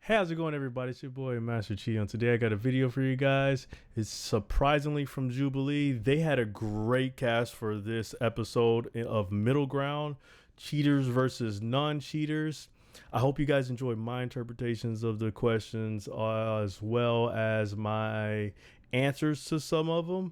How's it going, everybody? It's your boy Master Chi, and today I got a video for you guys. It's surprisingly from Jubilee. They had a great cast for this episode of Middle Ground, cheaters versus non-cheaters. I hope you guys enjoy my interpretations of the questions as well as my answers to some of them.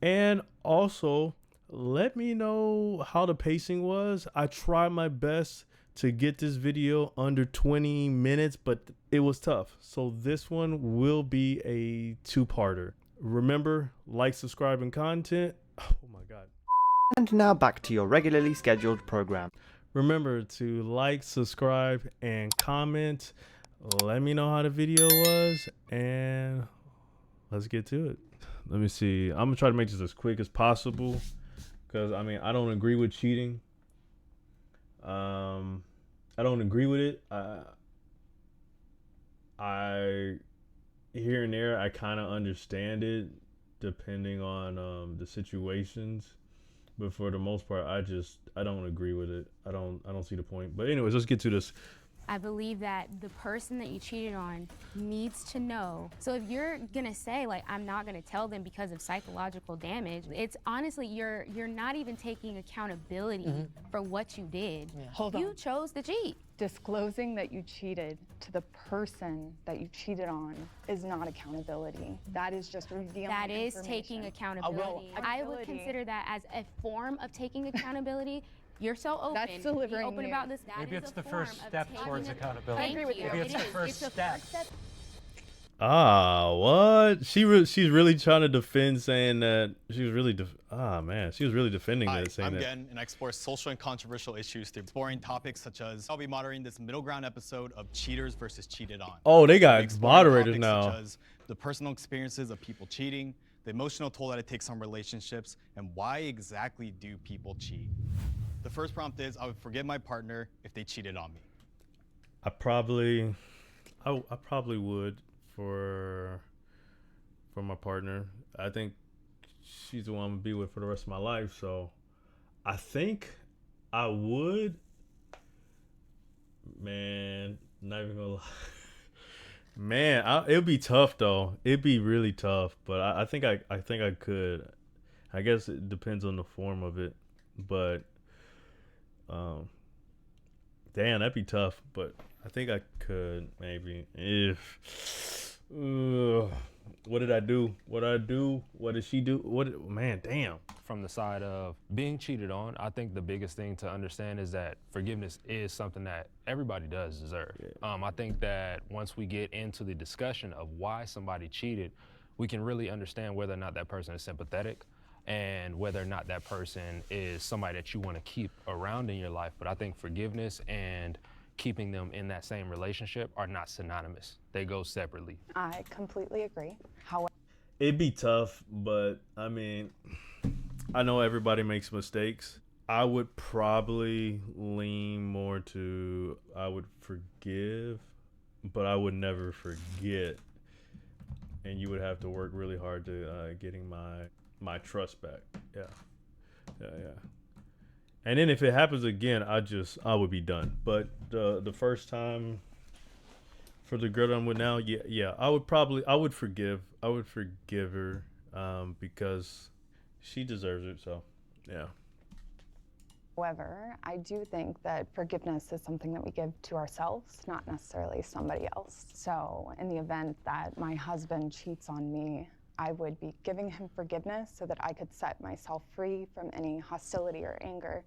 And also, let me know how the pacing was. I tried my best to get this video under 20 minutes, but it was tough. So this one will be a two-parter. Remember, like, subscribe, and content. Oh my God. And now back to your regularly scheduled program. Remember to like, subscribe, and comment. Let me know how the video was, and let's get to it. Let me see. I'm gonna try to make this as quick as possible because I don't agree with cheating. I don't agree with it. I here and there I kind of understand it depending on the situations, but for the most part I don't agree with it. I don't see the point. But anyways, let's get to this. I believe that the person that you cheated on needs to know. So if you're gonna say, like, I'm not gonna tell them because of psychological damage, it's honestly, you're not even taking accountability for what you did. Yeah. Hold on. You chose to cheat. Disclosing that you cheated to the person that you cheated on is not accountability. That is just revealing That is information. taking accountability. I would consider that as a form of taking accountability. You're so open. That's delivering Be open news. about this. That Maybe is it's a the form first of step taking towards it- accountability. I agree with you. Maybe it's the first step. What? She's really trying to defend, saying that she was really she was really defending Hi, this, saying I'm that. Gen, and I explore social and controversial issues through exploring topics such as I'll be moderating this middle ground episode of cheaters versus cheated on. Oh, they got Exploring moderators topics now. Such as the personal experiences of people cheating, the emotional toll that it takes on relationships, and why exactly do people cheat? The first prompt is I would forgive my partner if they cheated on me. I probably would for my partner. I think she's the one I'm gonna be with for the rest of my life, so I think I would. Man, not even gonna lie. Man, it'd be tough though. It'd be really tough, but I think I could. I guess it depends on the form of it, but damn, that'd be tough. But I think I could maybe. If what did I do? What did she do? Man, damn. From the side of being cheated on, I think the biggest thing to understand is that forgiveness is something that everybody does deserve. I think that once we get into the discussion of why somebody cheated, we can really understand whether or not that person is sympathetic and whether or not that person is somebody that you want to keep around in your life. But I think forgiveness and keeping them in that same relationship are not synonymous. They go separately. I completely agree. However, It'd be tough, but I mean, I know everybody makes mistakes. I would probably lean more to I would forgive, but I would never forget. And you would have to work really hard to getting my trust back. Yeah. And then if it happens again, I would be done. But the first time for the girl that I'm with now, yeah, I would forgive her because she deserves it. So, yeah. However, I do think that forgiveness is something that we give to ourselves, not necessarily somebody else. So in the event that my husband cheats on me, I would be giving him forgiveness so that I could set myself free from any hostility or anger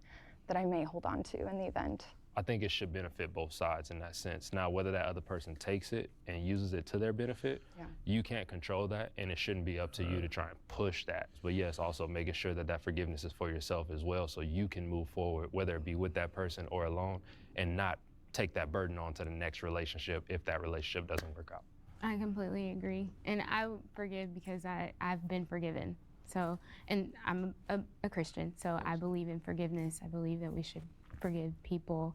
that I may hold on to in the event. I think it should benefit both sides in that sense. Now, whether that other person takes it and uses it to their benefit, you can't control that, and it shouldn't be up to you to try and push that. But yes, also making sure that that forgiveness is for yourself as well, so you can move forward, whether it be with that person or alone, and not take that burden on to the next relationship if that relationship doesn't work out. I completely agree. And I would forgive because I've been forgiven. So, and I'm a Christian, so I believe in forgiveness. I believe that we should forgive people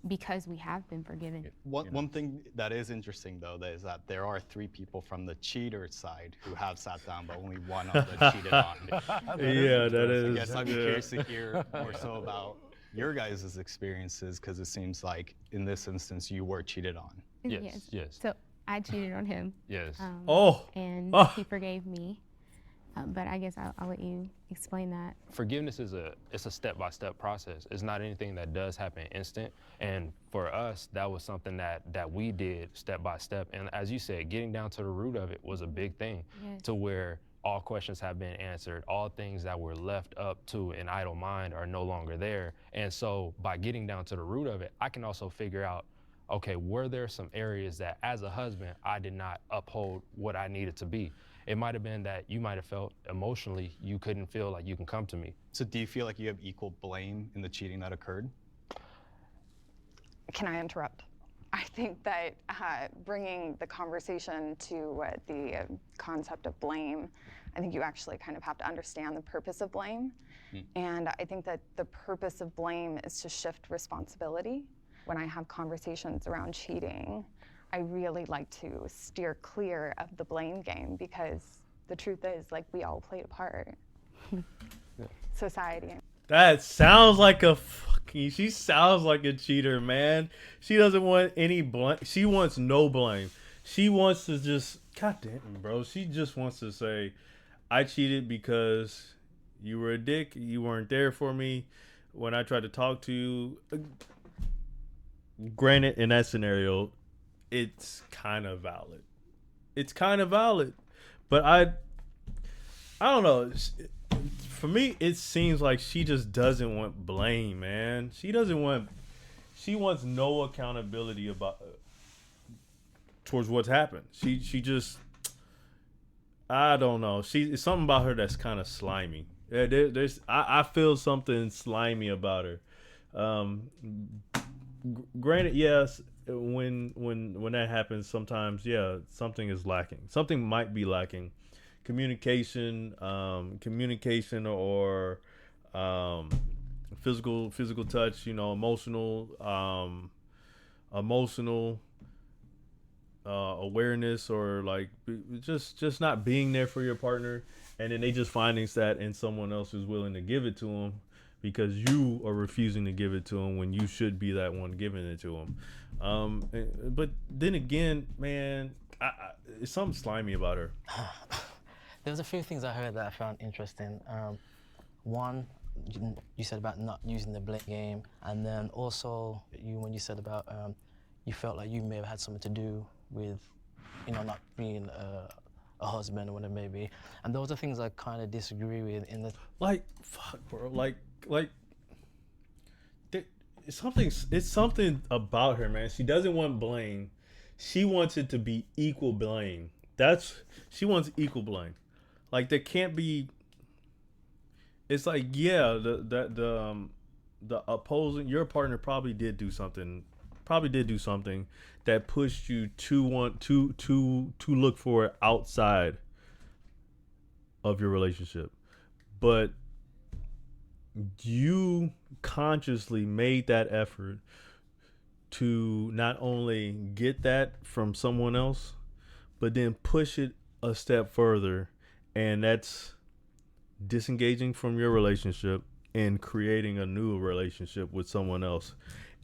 because we have been forgiven. One thing that is interesting, though, is that there are 3 people from the cheater side who have sat down, but only one of the cheated on. Yeah, that is. I guess I'd be curious to hear more so about your guys' experiences, because it seems like in this instance you were cheated on. Yes, yes. So I cheated on him. Yes. And he forgave me. But I guess I'll let you explain that. Forgiveness is it's a step-by-step process. It's not anything that does happen instant. And for us, that was something that we did step by step. And as you said, getting down to the root of it was a big thing. Yes. To where all questions have been answered, all things that were left up to an idle mind are no longer there. And so by getting down to the root of it, I can also figure out, okay, were there some areas that as a husband, I did not uphold what I needed to be? It might have been that you might have felt emotionally you couldn't feel like you can come to me. So do you feel like you have equal blame in the cheating that occurred? Can I interrupt? I think that bringing the conversation to the concept of blame, I think you actually kind of have to understand the purpose of blame. And I think that the purpose of blame is to shift responsibility. When I have conversations around cheating, I really like to steer clear of the blame game, because the truth is, like, we all played a part. Society. That sounds like she sounds like a cheater, man. She doesn't want any blame. She wants no blame. She wants to just, God damn it, bro. She just wants to say, I cheated because you were a dick. You weren't there for me when I tried to talk to you. Granted, in that scenario, it's kind of valid. It's kind of valid. But I don't know. For me, it seems like she just doesn't want blame, man. She wants no accountability towards what's happened. She just, I don't know. It's something about her that's kind of slimy. I feel something slimy about her. Granted, yes, when that happens, sometimes, yeah, something is lacking. Something might be lacking. Communication or physical touch, emotional awareness, or like just not being there for your partner, and then they just finding that in someone else who's willing to give it to them, because you are refusing to give it to them when you should be that one giving it to them. But then again, man, it's something slimy about her. There's a few things I heard that I found interesting. One, you said about not using the blame game, and then also when you said about you felt like you may have had something to do with, not being a husband or whatever it may be. And those are things I kind of disagree with. Fuck, bro, it's something about her, man. She doesn't want blame. She wants it to be equal blame. She wants equal blame. Like, there can't be. It's like, yeah, the opposing, your partner probably did do something that pushed you to want to look for it outside of your relationship, but you consciously made that effort to not only get that from someone else, but then push it a step further, and that's disengaging from your relationship and creating a new relationship with someone else.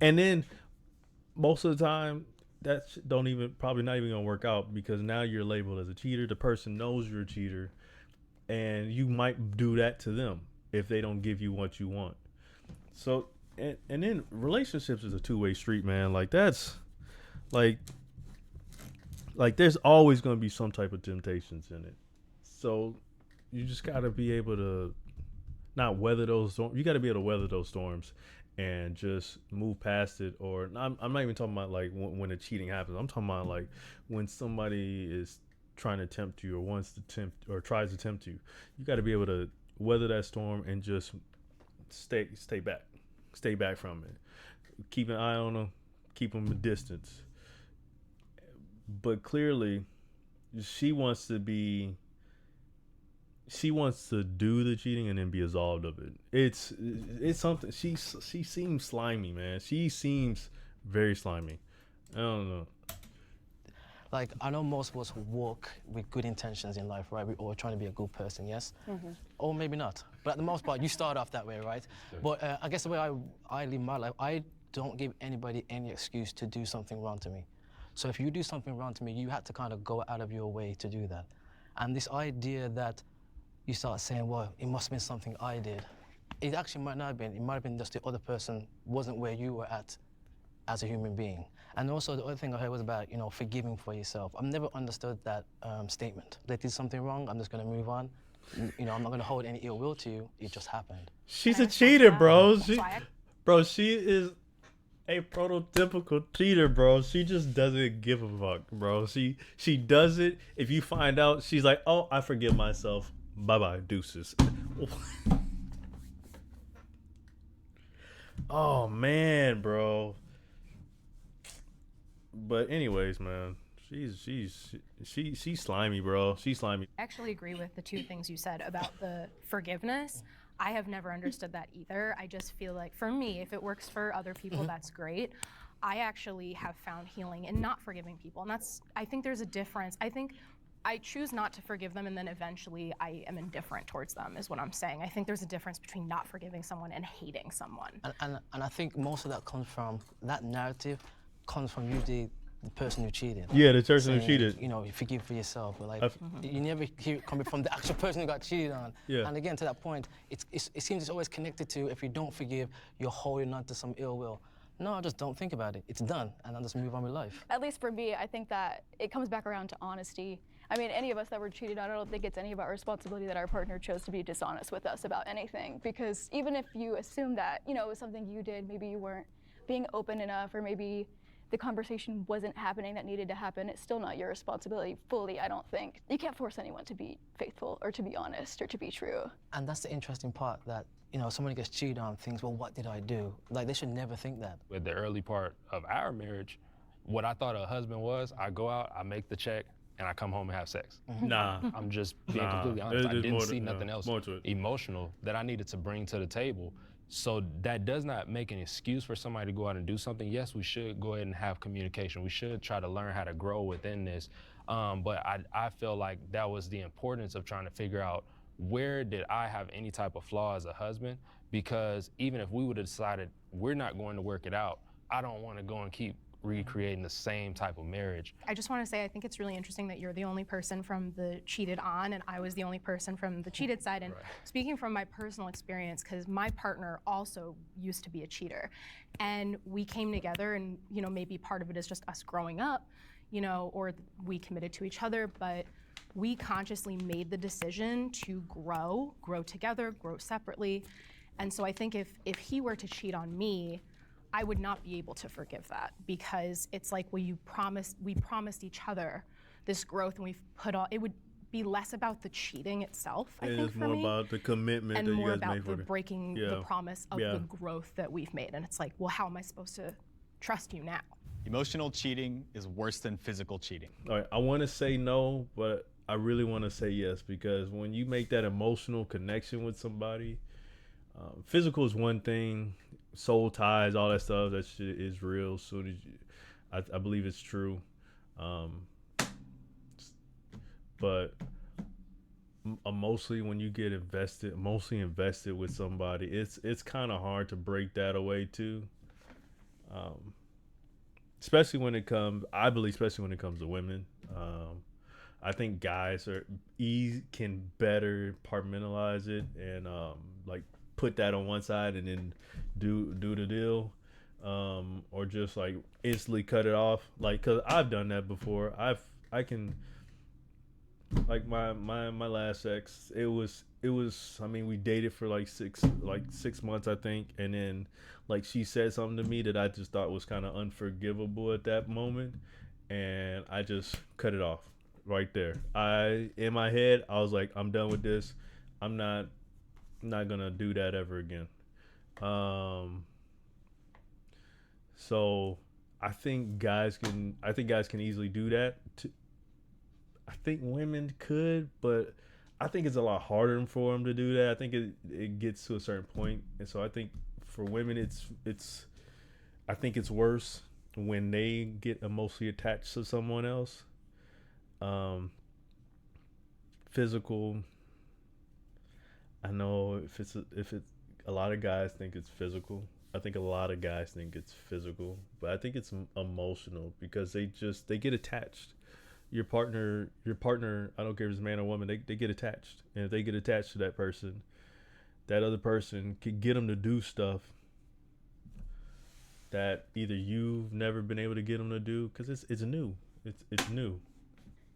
And then most of the time, that's probably not even gonna work out, because now you're labeled as a cheater. The person knows you're a cheater, and you might do that to them if they don't give you what you want. So, and then relationships is a two-way street, man. Like, that's like there's always gonna be some type of temptations in it. So you just gotta be able to not weather those storms. You gotta be able to weather those storms and just move past it. Or I'm not even talking about like when the cheating happens. I'm talking about like when somebody is trying to tempt you, or wants to tempt, or tries to tempt you. You got to be able to weather that storm and just stay back from it. Keep an eye on them, keep them a distance. But clearly, she wants to do the cheating and then be absolved of it. It's something. She seems slimy, man. She seems very slimy. I don't know. Like, I know most of us walk with good intentions in life, right? We're all trying to be a good person, yes? Mm-hmm. Or maybe not. But at the most part, you start off that way, right? Sure. But I guess the way I live my life, I don't give anybody any excuse to do something wrong to me. So if you do something wrong to me, you had to kind of go out of your way to do that. And this idea that you start saying, well, it must have been something I did. It actually might not have been. It might have been just the other person wasn't where you were at as a human being. And also the other thing I heard was about, forgiving for yourself. I've never understood that statement. They did something wrong, I'm just gonna move on. I'm not gonna hold any ill will to you, it just happened. She's a cheater, bro. She is a prototypical cheater, bro. She just doesn't give a fuck, bro. She does it. If you find out, she's like, oh, I forgive myself. Bye-bye, deuces. Oh, man, bro. But anyways, man, she's slimy, bro. She's slimy. I actually agree with the two things you said about the forgiveness. I have never understood that either. I just feel like, for me, if it works for other people, that's great. I actually have found healing in not forgiving people, and I think there's a difference. I think I choose not to forgive them, and then eventually I am indifferent towards them, is what I'm saying. I think there's a difference between not forgiving someone and hating someone. And I think most of that comes from, that narrative comes from usually the person who cheated. Yeah, the person who cheated. You forgive for yourself, but like, you never hear it coming from the actual person who got cheated on. Yeah. And again, to that point, it seems it's always connected to, if you don't forgive, you're holding on to some ill will. No, I just don't think about it. It's done, and I'll just move on with life. At least for me, I think that it comes back around to honesty. I mean, any of us that were cheated on, I don't think it's any of our responsibility that our partner chose to be dishonest with us about anything. Because even if you assume that, it was something you did, maybe you weren't being open enough, or maybe the conversation wasn't happening that needed to happen, it's still not your responsibility fully, I don't think. You can't force anyone to be faithful or to be honest or to be true. And that's the interesting part, that somebody gets cheated on, thinks, well, what did I do? Like, they should never think that. With the early part of our marriage, what I thought a husband was, I go out, I make the check, and I come home and have sex. Nah. I'm just being completely honest. I didn't see nothing else more to it. emotional that I needed to bring to the table. So that does not make an excuse for somebody to go out and do something. Yes, we should go ahead and have communication. We should try to learn how to grow within this. But I feel like that was the importance of trying to figure out, where did I have any type of flaw as a husband? Because even if we would have decided we're not going to work it out, I don't want to go and keep recreating the same type of marriage. I just want to say, I think it's really interesting that you're the only person from the cheated on, and I was the only person from the cheated side. And speaking from my personal experience, because my partner also used to be a cheater, and we came together, and maybe part of it is just us growing up, or we committed to each other, but we consciously made the decision to grow together, grow separately. And so I think if he were to cheat on me, I would not be able to forgive that, because it's like, we promised each other this growth, and it would be less about the cheating itself, I think, for me. It's more about the commitment and that you more guys about made for the it. breaking the promise of the growth that we've made. And it's like, well, how am I supposed to trust you now? Emotional cheating is worse than physical cheating. All right, I want to say no, but I really want to say yes, because when you make that emotional connection with somebody, physical is one thing, soul ties, all that stuff, that shit is real. Soon as I believe it's true, but mostly when you get invested with somebody, it's kind of hard to break that away too. Especially when it comes to women. I think guys can better compartmentalize it and like put that on one side and then do the deal, or just like instantly cut it off. Like, cause I've done that before. I can, like my last ex, it was I mean, we dated for like six months, I think, and then like she said something to me that I just thought was kind of unforgivable at that moment, and I just cut it off right there. In my head, I was like, I'm done with this. I'm not gonna do that ever again. So I think guys can easily do that. I think women could, but I think it's a lot harder for them to do that. I think it gets to a certain point, and so I think for women I think it's worse when they get emotionally attached to someone else. Physical, I know if it's a lot of guys think it's physical. I think a lot of guys think it's physical, but I think it's emotional because they get attached. Your partner, I don't care if it's a man or woman, they get attached. And if they get attached to that person, that other person can get them to do stuff that either you've never been able to get them to do because it's new. It's new.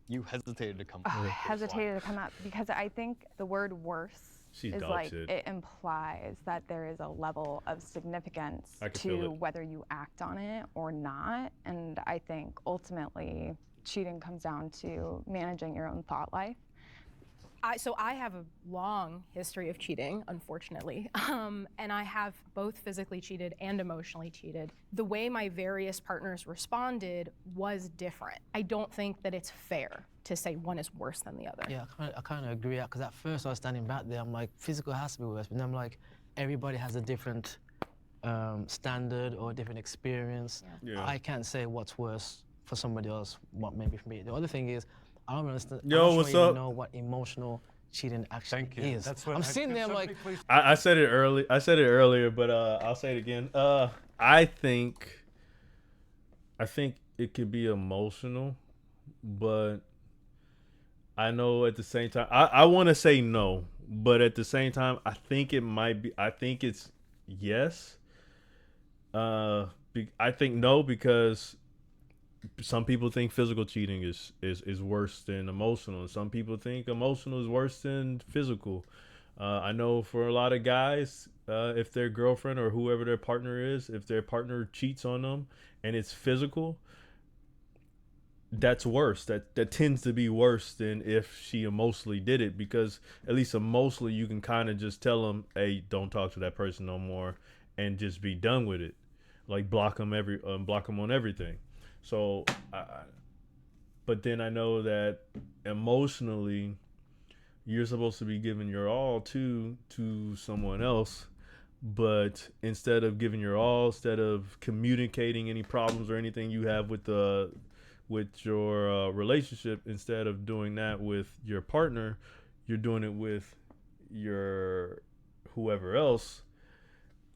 You hesitated to come Oh, up. I Why? hesitated to come up because I think the word worse She's is dog like shit. it implies that there is a level of significance I can feel to it. whether you act on it or not. And I think ultimately cheating comes down to managing your own thought life. So I have a long history of cheating, unfortunately, and I have both physically cheated and emotionally cheated. The way my various partners responded was different. I don't think that it's fair to say one is worse than the other. Yeah, I kind of agree, because at first I was standing back there, I'm like, physical has to be worse, but then I'm like, everybody has a different standard or a different experience. Yeah. I can't say what's worse for somebody else, what maybe for me. The other thing is, I don't understand. Yo, I'm not what's sure I up? even know what emotional cheating actually Thank you. is. That's what I'm sitting there, I'm like, I said it early. I said it earlier, but I'll say it again. I think it could be emotional, but I know at the same time I want to say no, but at the same time I think it might be. I think it's yes. I think no because some people think physical cheating is worse than emotional, and some people think emotional is worse than physical. I know for a lot of guys, if their girlfriend or whoever their partner is, if their partner cheats on them and it's physical, that's worse. That tends to be worse than if she emotionally did it, because at least emotionally you can kind of just tell them, hey, don't talk to that person no more, and just be done with it. Like block them on everything. So, but then I know that emotionally, you're supposed to be giving your all to someone else, but instead of giving your all, instead of communicating any problems or anything you have with your relationship, instead of doing that with your partner, you're doing it with your whoever else,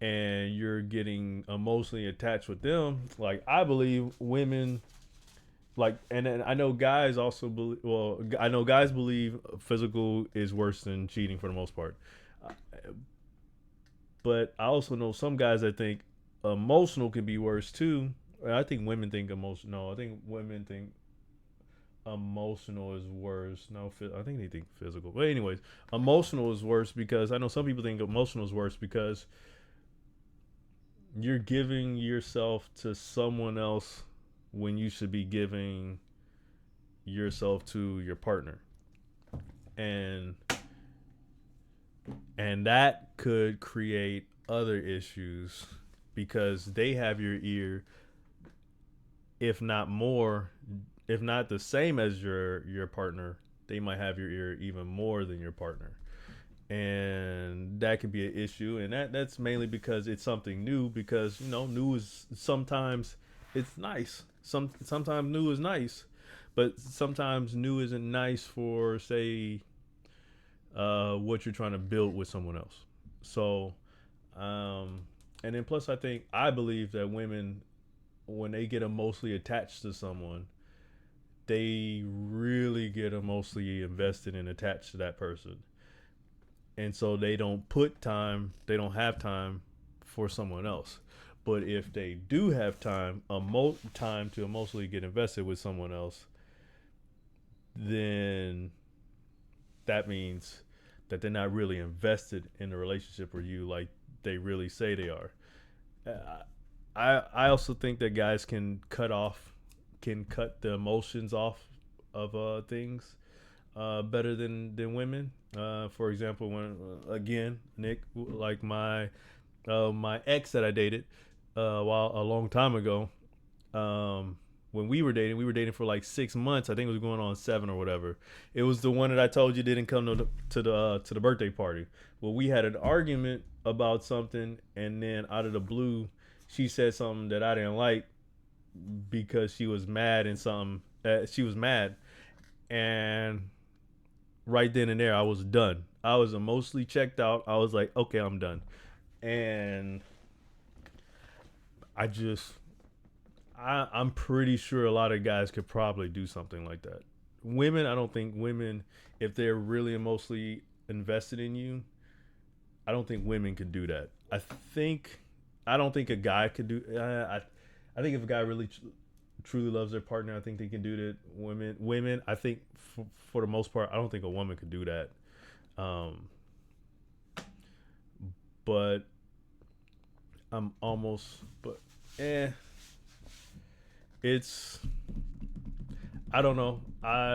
and you're getting emotionally attached with them. Like, I believe women, like, and then I know guys also believe, well, I know guys believe physical is worse than cheating for the most part. But I also know some guys that think emotional can be worse too. I think women think emotional. No, I think women think emotional is worse. No, I think they think physical. But anyways, emotional is worse because I know some people think emotional is worse because you're giving yourself to someone else when you should be giving yourself to your partner. And that could create other issues because they have your ear, if not more, if not the same as your partner, they might have your ear even more than your partner. And that could be an issue, and that's mainly because it's something new, because new is sometimes it's nice. Sometimes new is nice, but sometimes new isn't nice for, say, what you're trying to build with someone else. So and then plus I believe that women, when they get emotionally attached to someone, they really get emotionally invested and attached to that person. And so they don't have time for someone else. But if they do have time to emotionally get invested with someone else, then that means that they're not really invested in the relationship with you like they really say they are. I also think that guys can cut the emotions off of things better than women. For example, when again, Nick, like my ex that I dated a long time ago, when we were dating for like 6 months. I think it was going on 7 or whatever. It was the one that I told you didn't come to the birthday party. Well, we had an argument about something, and then out of the blue, she said something that I didn't like because she was mad and something. She was mad, and right then and there, I was done. I was emotionally checked out. I was like, okay, I'm done. And I'm pretty sure a lot of guys could probably do something like that. Women, I don't think women, if they're really emotionally invested in you, I don't think women can do that. I don't think a guy could do. I think if a guy really truly loves their partner, I think they can do that. Women, I think for the most part, I don't think a woman could do that. But I'm almost, but it's, I don't know.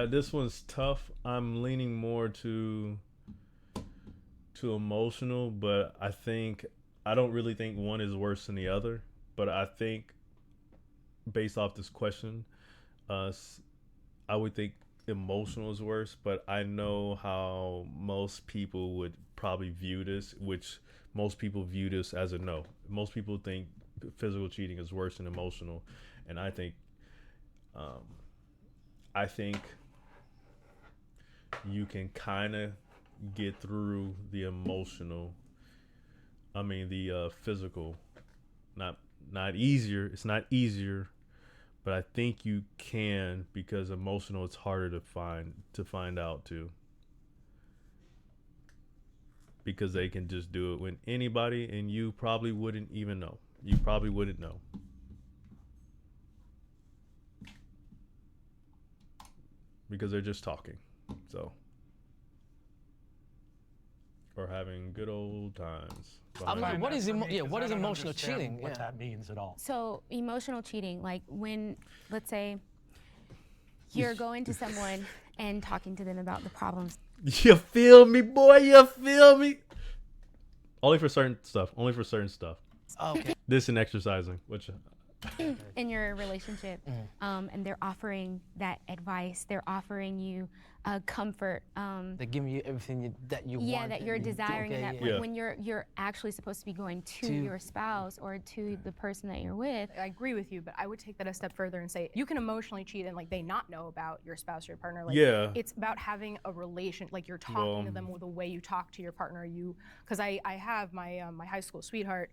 This one's tough. I'm leaning more to emotional, but I don't really think one is worse than the other. But I think based off this question, I would think emotional is worse, but I know how most people would probably view this, which most people view this as a no. Most people think physical cheating is worse than emotional, and I think you can kind of get through the physical, not easier. It's not easier, but I think you can, because emotional, it's harder to find out too. Because they can just do it with anybody, and you probably wouldn't even know. You probably wouldn't know. Because they're just talking. So. Or having good old times. What is emotional cheating? What that means at all. So emotional cheating, like when, let's say, you're going to someone and talking to them about the problems. You feel me, boy? You feel me? Only for certain stuff. Okay. This and exercising, which in your relationship, and they're offering that advice. They're offering you comfort. They're giving you everything that you want. Yeah, that you're desiring. Okay, and that yeah. when you're actually supposed to be going to your spouse or to the person that you're with. I agree with you, but I would take that a step further and say you can emotionally cheat and like they not know about your spouse or your partner. Like, yeah. It's about having a relation, like you're talking to them with the way you talk to your partner. Because I have my my high school sweetheart.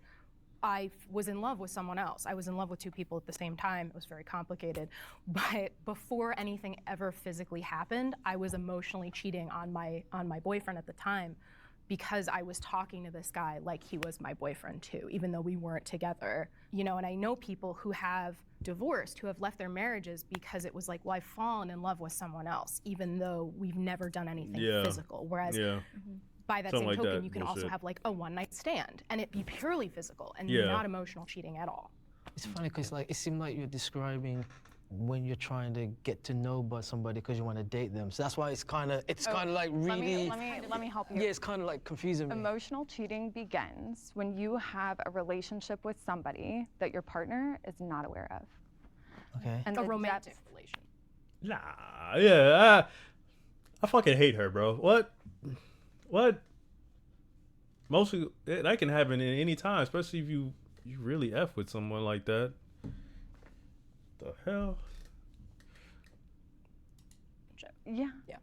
I was in love with someone else. I was in love with two people at the same time. It was very complicated. But before anything ever physically happened, I was emotionally cheating on my boyfriend at the time, because I was talking to this guy like he was my boyfriend too, even though we weren't together. You know, and I know people who have divorced, who have left their marriages because it was like, well, I've fallen in love with someone else, even though we've never done anything physical. Whereas by that same token, you can also have like a one-night stand and it be purely physical and not emotional cheating at all. It's funny because like it seemed like you're describing when you're trying to get to know about somebody because you want to date them. So that's why it's kind of like really. Let me help you. Yeah, it's kind of like confusing me. Emotional cheating begins when you have a relationship with somebody that your partner is not aware of. Okay. And a romantic relation. Nah, yeah, I fucking hate her, bro. What? Mostly, that can happen at any time, especially if you really F with someone like that. The hell? Yeah. Yeah.